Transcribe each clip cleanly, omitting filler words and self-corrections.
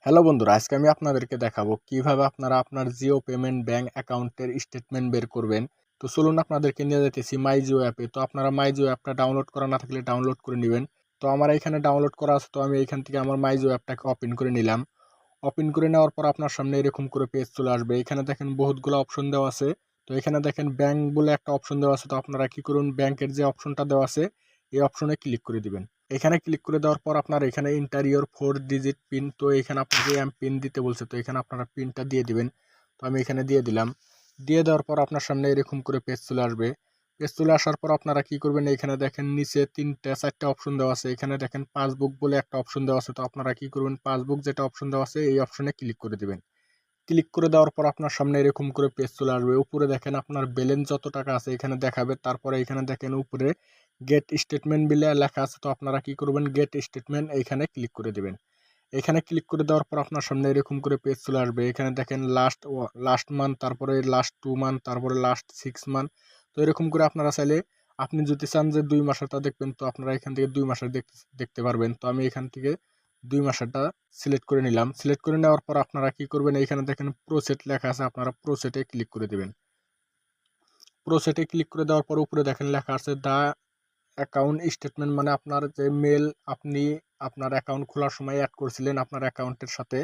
Hello বন্ধুরা, আজকে আমি আপনাদেরকে দেখাবো কিভাবে আপনারা আপনার জিও পেমেন্ট ব্যাংক অ্যাকাউন্টের স্টেটমেন্ট বের করবেন। তো চলুন আপনাদেরকে নিয়ে যেতেছি মাই জিও অ্যাপে। তো আপনারা মাই জিও অ্যাপটা ডাউনলোড করা না থাকলে ডাউনলোড করে নেবেন। তো আমার এখানে ডাউনলোড করা আছে, তো আমি এখান থেকে আমার মাই জিও অ্যাপটাকে ওপেন করে নিলাম। ওপেন করে নেওয়ার পর আপনার সামনে এরকম করে পেজ চলে আসবে। এখানে দেখেন বহুতগুলো অপশন দেওয়া আছে। তো এখানে দেখেন ব্যাংক বলে একটা অপশন দেওয়া আছে। তো আপনারা কি করুন, ব্যাংকের যে অপশনটা দেওয়া আছে এই অপশনে ক্লিক করে দিবেন। এখানে ক্লিক করে দেওয়ার পর আপনার এখানে এন্টার ইওর 4 ডিজিট পিন, তো এখানে আপনাকে পিন দিতে বলছে, তো এখানে আপনারা পিনটা দিয়ে দিবেন। তো আমি এখানে দিয়ে দিলাম। দিয়ে দেওয়ার পর আপনার সামনে এরকম করে পেজ চলে আসবে। পেজ চলে আসার পর আপনারা কি করবেন, এখানে দেখেন নিচে 3-4টা অপশন দেওয়া আছে। এখানে দেখেন পাসবুক বলে একটা অপশন দেওয়া আছে। তো আপনারা কি করবেন, পাসবুক যেটা অপশন দেওয়া আছে এই অপশনে ক্লিক করে দিবেন। ক্লিক করে দেওয়ার পর আপনার সামনে এরকম করে পেজ চলে আসবে। উপরে দেখেন আপনার ব্যালেন্স যত টাকা আছে এখানে দেখাবে। তারপরে এখানে দেখেন উপরে গেট স্টেটমেন্ট বিলে লেখা আছে। তো আপনারা কি করবেন, গেট স্টেটমেন্ট এইখানে ক্লিক করে দিবেন। এখানে ক্লিক করে দেওয়ার পর আপনার সামনে এরকম করে পেজ চলে আসবে। এখানে দেখেন লাস্ট মান্থ, তারপরে লাস্ট 2 মান্থ, তারপরে লাস্ট 6 মান্থ। তো এরকম করে আপনারা চাইলে, আপনি যদি চান যে 2 মাসেরটা দেখবেন, তো আপনারা এখান থেকে 2 মাসের দেখতে পারবেন। তো আমি এখান থেকে 2 মাসেরটা সিলেক্ট করে নিলাম। সিলেক্ট করে নেওয়ার পর আপনারা কি করবেন, এখানে দেখেন প্রোসেট লেখা আছে, আপনারা প্রোসেটে ক্লিক করে দেবেন। প্রোসেটে ক্লিক করে দেওয়ার পর উপরে দেখেন লেখা আছে দা অ্যাকাউন্ট স্টেটমেন্ট, মানে আপনার যে মেল আপনি আপনার অ্যাকাউন্ট খোলার সময় অ্যাড করছিলেন আপনার অ্যাকাউন্টের সাথে,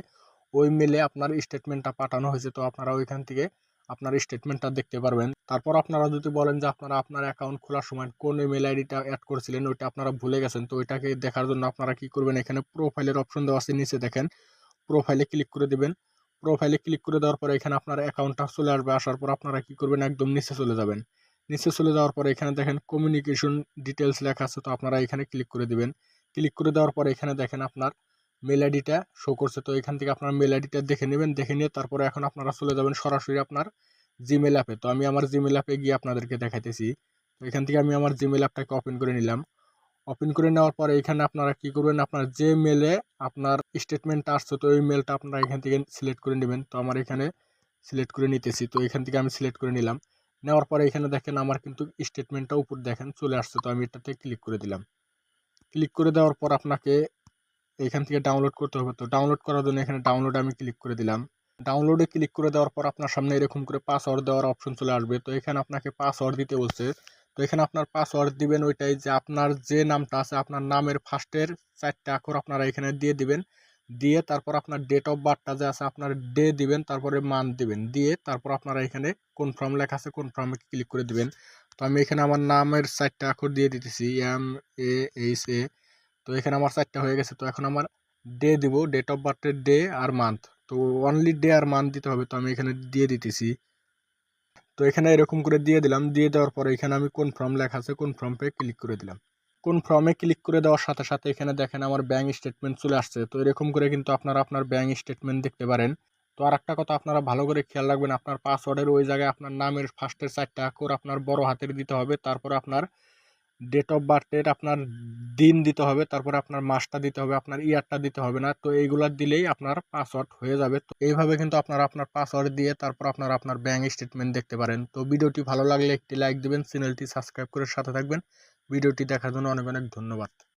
ওই মেলে আপনার স্টেটমেন্টটা পাঠানো হয়েছে। তো আপনারা ওইখান থেকে আপনার স্টেটমেন্টটা দেখতে পারবেন। তারপর আপনারা যদি বলেন যে আপনারা আপনার অ্যাকাউন্ট খোলার সময় কোন ইমেল আইডিটা অ্যাড করেছিলেন ওইটা আপনারা ভুলে গেছেন, তো ওইটাকে দেখার জন্য আপনারা কি করবেন, এখানে প্রোফাইলের অপশন দেওয়া আছে, নিচে দেখেন প্রোফাইলে ক্লিক করে দিবেন। প্রোফাইলে ক্লিক করে দেওয়ার পরে এখানে আপনার অ্যাকাউন্টটা চলে আসবে। আসার পর আপনারা কি করবেন, একদম নিচে চলে যাবেন। নিচে চলে যাওয়ার পরে এখানে দেখেন কমিউনিকেশন ডিটেলস লেখা আছে। তো আপনারা এখানে ক্লিক করে দিবেন। ক্লিক করে দেওয়ার পরে এখানে দেখেন আপনার মেল আইডিটা শো করছে। তো এখান থেকে আপনার মেল আইডিটা দেখে নেবেন। দেখে নিয়ে তারপরে এখন আপনারা চলে যাবেন সরাসরি আপনার জিমেল অ্যাপে। তো আমি আমার জিমেল অ্যাপে গিয়ে আপনাদেরকে দেখাইতেছি। তো এখান থেকে আমি আমার জিমেল অ্যাপটাকে ওপেন করে নিলাম। ওপেন করে নেওয়ার পরে এখানে আপনারা কি করবেন, আপনার যে মেলে আপনার স্টেটমেন্টটা আসছে, তো এই মেলটা আপনারা এখান থেকে সিলেক্ট করে নেবেন। তো আমার এখানে সিলেক্ট করে নিতেছি। তো এখান থেকে আমি সিলেক্ট করে নিলাম। নেওয়ার পরে এখানে দেখেন আমার কিন্তু স্টেটমেন্টটা উপর দেখেন চলে আসছে। তো আমি এটাতে ক্লিক করে দিলাম। ক্লিক করে দেওয়ার পর আপনাকে এখান থেকে ডাউনলোড করতে হবে। তো ডাউনলোড করার জন্য এখানে ডাউনলোড আমি ক্লিক করে দিলাম। ডাউনলোডে ক্লিক করে দেওয়ার পর আপনার সামনে এরকম করে পাসওয়ার্ড দেওয়ার অপশন চলে আসবে। তো এখানে আপনাকে পাসওয়ার্ড দিতে বলছে। তো এখানে আপনার পাসওয়ার্ড দিবেন ওইটাই, যে আপনার যে নামটা আছে আপনার নামের ফার্স্টের 4টা অক্ষর আপনারা এখানে দিয়ে দিবেন। দিয়ে তারপর আপনার ডেট অফ বার্থটা যে আছে আপনার ডে দিবেন, তারপরে মান্থ দিবেন। দিয়ে তারপর আপনারা এখানে কনফার্ম লেখা আছে, কনফার্মে ক্লিক করে দিবেন। তো আমি এখানে আমার নামের 4টা অক্ষর দিয়ে দিতেছি, MAHA। তো এখানে আমার 4টা হয়ে গেছে। তো এখন আমার ডে দিব, ডেট অফ বার্থের ডে আর মান্থ। তো অনলি ডে আর মান্থ দিতে হবে। তো আমি এখানে দিয়ে দিতেছি। তো এখানে এরকম করে দিয়ে দিলাম। দিয়ে দেওয়ার পরে এখানে আমি কনফার্ম লেখা আছে, কনফার্মে ক্লিক করে দিলাম। কনফার্মে ক্লিক করে দেওয়ার সাথে সাথে এখানে দেখেন আমার ব্যাংক স্টেটমেন্ট চলে আসছে। তো এরকম করে কিন্তু আপনারা আপনার ব্যাংক স্টেটমেন্ট দেখতে পারেন। তো আর একটা কথা আপনারা ভালো করে খেয়াল রাখবেন, আপনার পাসওয়ার্ডের ওই জায়গায় আপনার নামের ফার্স্টের 4টা অক্ষর আপনার বড় হাতের দিতে হবে। তারপরে আপনার ডেট অফ বার্থের আপনার দিন দিতে হবে, তারপরে আপনার মাসটা দিতে হবে, আপনার ইয়ারটা দিতে হবে না। তো এইগুলা দিলেই আপনার পাসওয়ার্ড হয়ে যাবে। তো এইভাবে কিন্তু আপনারা আপনার পাসওয়ার্ড দিয়ে তারপর আপনারা আপনার ব্যাংক স্টেটমেন্ট দেখতে পারেন। তো ভিডিওটি ভালো লাগলে একটি লাইক দিবেন, চ্যানেলটি সাবস্ক্রাইব করে সাথে থাকবেন। ভিডিওটি দেখার জন্য অনেক অনেক ধন্যবাদ।